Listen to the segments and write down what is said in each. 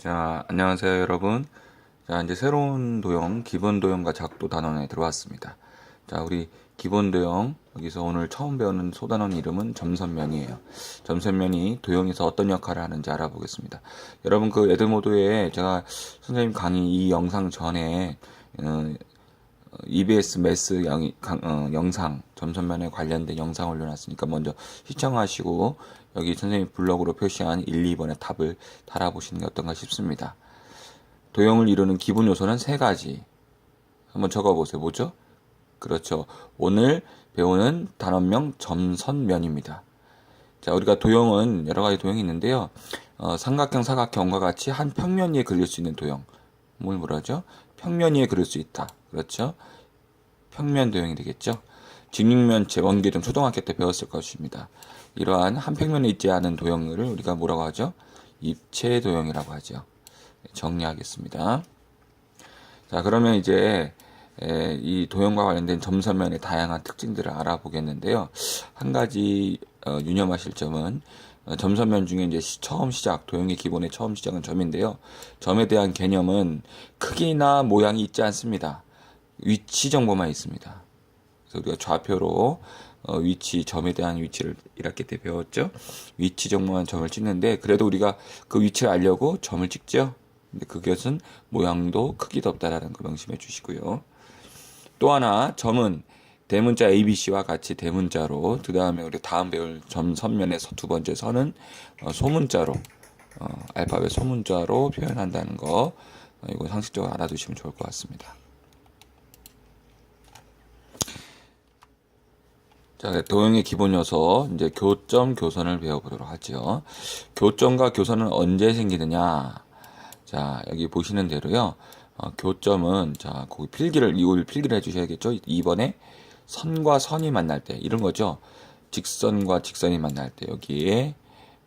자, 안녕하세요, 여러분. 자, 이제 새로운 도형, 기본 도형과 작도 단원에 들어왔습니다. 자, 우리 기본 도형, 여기서 오늘 처음 배우는 소단원 이름은 점선면이에요. 점선면이 도형에서 어떤 역할을 하는지 알아보겠습니다. 여러분, 그 에드모드에 제가 선생님 강의 이 영상 전에, EBS 매스 영상, 점선면에 관련된 영상 올려놨으니까 먼저 시청하시고 여기 선생님 블로그로 표시한 1, 2번의 탑을 달아보시는 게 어떤가 싶습니다. 도형을 이루는 기본 요소는 세 가지. 한번 적어보세요. 뭐죠? 그렇죠. 오늘 배우는 단원명 점선면입니다. 자, 우리가 도형은 여러 가지 도형이 있는데요. 삼각형, 사각형과 같이 한 평면 위에 그릴 수 있는 도형. 뭘 뭐라죠? 평면 위에 그릴 수 있다. 그렇죠? 평면 도형이 되겠죠. 직육면체, 원계 등 초등학교 때 배웠을 것입니다. 이러한 한 평면에 있지 않은 도형을 우리가 뭐라고 하죠? 입체 도형이라고 하죠. 정리하겠습니다. 자, 그러면 이제 이 도형과 관련된 점선면의 다양한 특징들을 알아보겠는데요. 한 가지 유념하실 점은 점선면 중에 이제 처음 시작, 도형의 기본의 처음 시작은 점인데요. 점에 대한 개념은 크기나 모양이 있지 않습니다. 위치 정보만 있습니다. 그래서 우리가 좌표로 위치, 점에 대한 위치를 1학기 때 배웠죠. 위치 정보만 점을 찍는데 그래도 우리가 그 위치를 알려고 점을 찍죠. 근데 그것은 모양도 크기도 없다라는 거 명심해 주시고요. 또 하나 점은 대문자 ABC와 같이 대문자로, 그 다음에 우리 다음 배울 점 선면에서 두 번째 선은 소문자로, 알파벳 소문자로 표현한다는 거, 이거 상식적으로 알아두시면 좋을 것 같습니다. 자, 도형의 기본 요소, 이제 교점, 교선을 배워보도록 하죠. 교점과 교선은 언제 생기느냐? 자, 여기 보시는 대로요. 교점은, 자, 거기 이걸 필기를 해주셔야겠죠? 2번에 선과 선이 만날 때, 이런 거죠. 직선과 직선이 만날 때, 여기에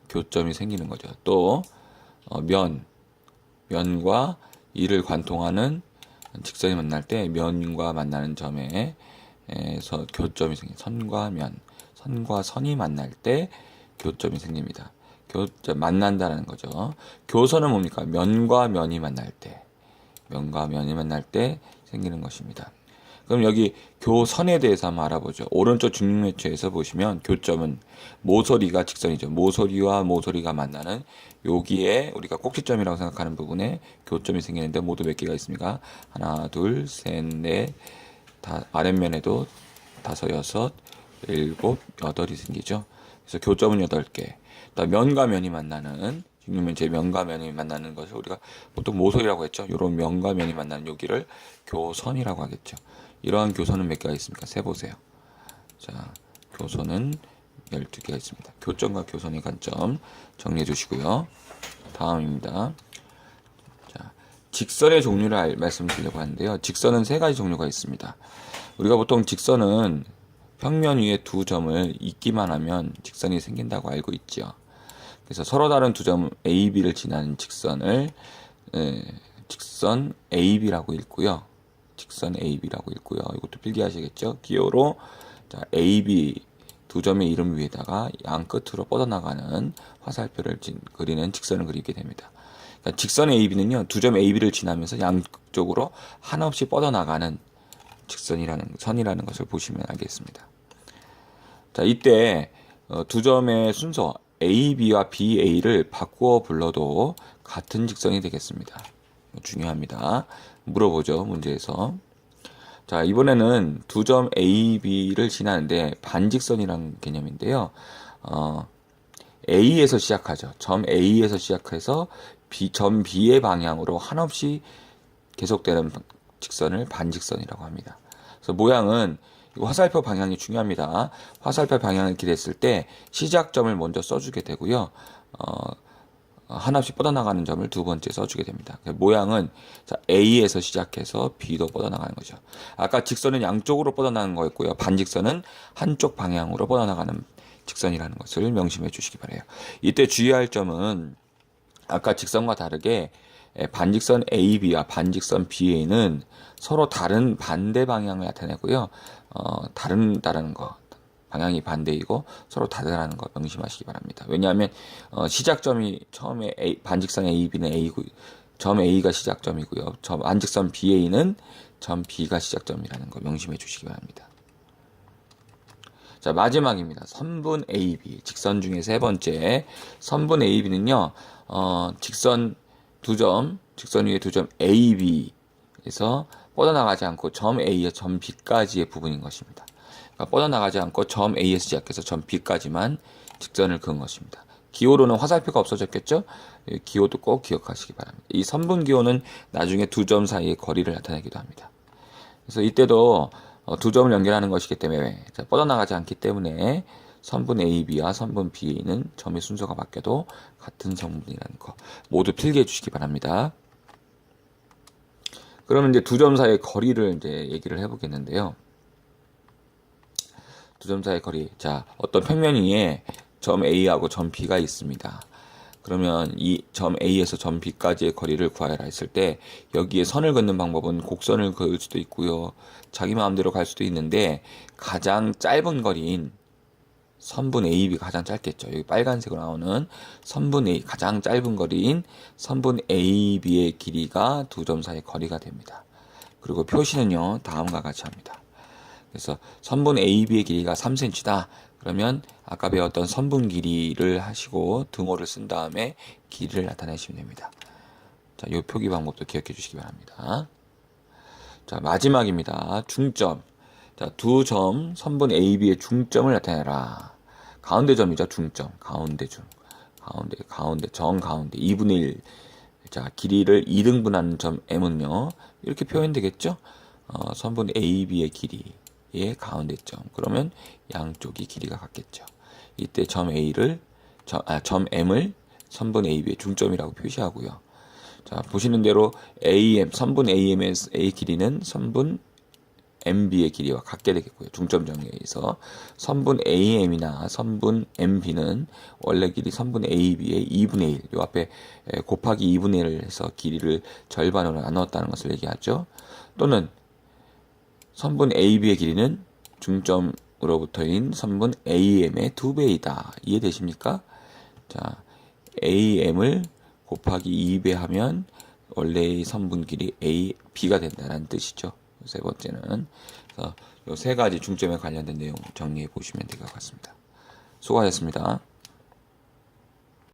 교점이 생기는 거죠. 또, 면과 이를 관통하는 직선이 만날 때, 면과 만나는 점에, 에서 교점이 생깁니다. 선과 선이 만날 때 교점이 생깁니다. 만난다는 거죠. 교선은 뭡니까? 면과 면이 만날 때 생기는 것입니다. 그럼 여기 교선에 대해서 한번 알아보죠. 오른쪽 중력매체에서 보시면 교점은 모서리가 직선이죠. 모서리와 모서리가 만나는 여기에 우리가 꼭지점이라고 생각하는 부분에 교점이 생기는데 모두 몇 개가 있습니까? 하나, 둘, 셋, 넷, 아랫면에도 5, 6, 7, 8이 생기죠. 그래서 교점은 8개. 면과 면이 만나는, 직육면체 면과 면이 만나는 것을 우리가 보통 모서리라고 했죠. 이런 면과 면이 만나는 여기를 교선이라고 하겠죠. 이러한 교선은 몇 개가 있습니까? 세보세요. 자, 교선은 12개가 있습니다. 교점과 교선의 관점 정리해 주시고요. 다음입니다. 자, 직선의 종류를 말씀드리려고 하는데요. 직선은 세 가지 종류가 있습니다. 우리가 보통 직선은 평면 위에 두 점을 잇기만 하면 직선이 생긴다고 알고 있죠. 그래서 서로 다른 두 점 A, B를 지나는 직선을 직선 AB라고 읽고요. 직선 AB라고 읽고요. 이것도 필기하시겠죠. 기호로 자, AB 두 점의 이름 위에다가 양 끝으로 뻗어나가는 화살표를 그리는 직선을 그리게 됩니다. 그러니까 직선 AB는요, 두 점 AB를 지나면서 양쪽으로 한없이 뻗어나가는 선이라는 것을 보시면 알겠습니다. 자, 이때 두 점의 순서 AB와 BA를 바꾸어 불러도 같은 직선이 되겠습니다. 중요합니다. 물어보죠, 문제에서. 자, 이번에는 두 점 AB를 지나는데 반직선이라는 개념인데요. A에서 시작하죠. 점 A에서 시작해서 점 B의 방향으로 한없이 계속되는 직선을 반직선이라고 합니다. 그래서 모양은 화살표 방향이 중요합니다. 화살표 방향을 기대했을 때 시작점을 먼저 써주게 되고요. 한없이 뻗어나가는 점을 두 번째 써주게 됩니다. 모양은 A에서 시작해서 B로 뻗어나가는 거죠. 아까 직선은 양쪽으로 뻗어나가는 거였고요. 반직선은 한쪽 방향으로 뻗어나가는 직선이라는 것을 명심해 주시기 바래요. 이때 주의할 점은 아까 직선과 다르게 반직선 AB와 반직선 BA는 서로 다른 반대 방향을 나타내고요. 다른다는 거. 방향이 반대이고 서로 다르다는 거 명심하시기 바랍니다. 왜냐하면 시작점이 처음에 반직선 AB는 A고 점 A가 시작점이고요. 반직선 BA는 점 B가 시작점이라는 거 명심해 주시기 바랍니다. 자, 마지막입니다. 선분 AB, 직선 중에 세 번째 선분 AB는요, 직선 위에 두 점 AB에서 뻗어나가지 않고 점 A에서 점 B까지의 부분인 것입니다. 그러니까 뻗어나가지 않고 점 A에서 시작해서 점 B까지만 직선을 그은 것입니다. 기호로는 화살표가 없어졌겠죠? 기호도 꼭 기억하시기 바랍니다. 이 선분 기호는 나중에 두 점 사이의 거리를 나타내기도 합니다. 그래서 이때도 두 점을 연결하는 것이기 때문에 뻗어나가지 않기 때문에 선분 AB와 선분 BA는 점의 순서가 바뀌어도 같은 성분이라는 거 모두 필기해 주시기 바랍니다. 그러면 이제 두 점 사이의 거리를 이제 얘기를 해보겠는데요. 두 점 사이의 거리. 자, 어떤 평면 위에 점 A하고 점 B가 있습니다. 그러면 이 점 A에서 점 B까지의 거리를 구하라 했을 때 여기에 선을 긋는 방법은 곡선을 그을 수도 있고요. 자기 마음대로 갈 수도 있는데 가장 짧은 거리인 선분 AB가 가장 짧겠죠. 여기 빨간색으로 나오는 선분 A 가장 짧은 거리인 선분 AB의 길이가 두 점 사이의 거리가 됩니다. 그리고 표시는요. 다음과 같이 합니다. 그래서 선분 AB의 길이가 3cm다. 그러면 아까 배웠던 선분 길이를 하시고 등호를 쓴 다음에 길이를 나타내시면 됩니다. 자, 이 표기 방법도 기억해 주시기 바랍니다. 자, 마지막입니다. 중점. 자, 두 점 선분 AB의 중점을 나타내라. 가운데 점이죠. 중점. 가운데 중. 가운데 정가운데 2분의 1. 자, 길이를 2등분하는 점 M은요. 이렇게 표현되겠죠? 선분 AB의 길이의 가운데 점. 그러면 양쪽이 길이가 같겠죠. 이때 점 M을 선분 AB의 중점이라고 표시하고요. 자, 보시는 대로 선분 AM의 A 길이는 선분 MB의 길이와 같게 되겠고요. 중점 정의에서 선분 AM이나 선분 MB는 원래 길이 선분 AB의 2분의 1, 요 앞에 곱하기 2분의 1을 해서 길이를 절반으로 나눴다는 것을 얘기하죠. 또는 선분 AB의 길이는 중점으로부터인 선분 AM의 2배이다. 이해되십니까? 자, AM을 곱하기 2배 하면 원래의 선분 길이 B가 된다는 뜻이죠. 세 번째는 요 세 가지 중점에 관련된 내용 정리해 보시면 될 것 같습니다. 수고하셨습니다.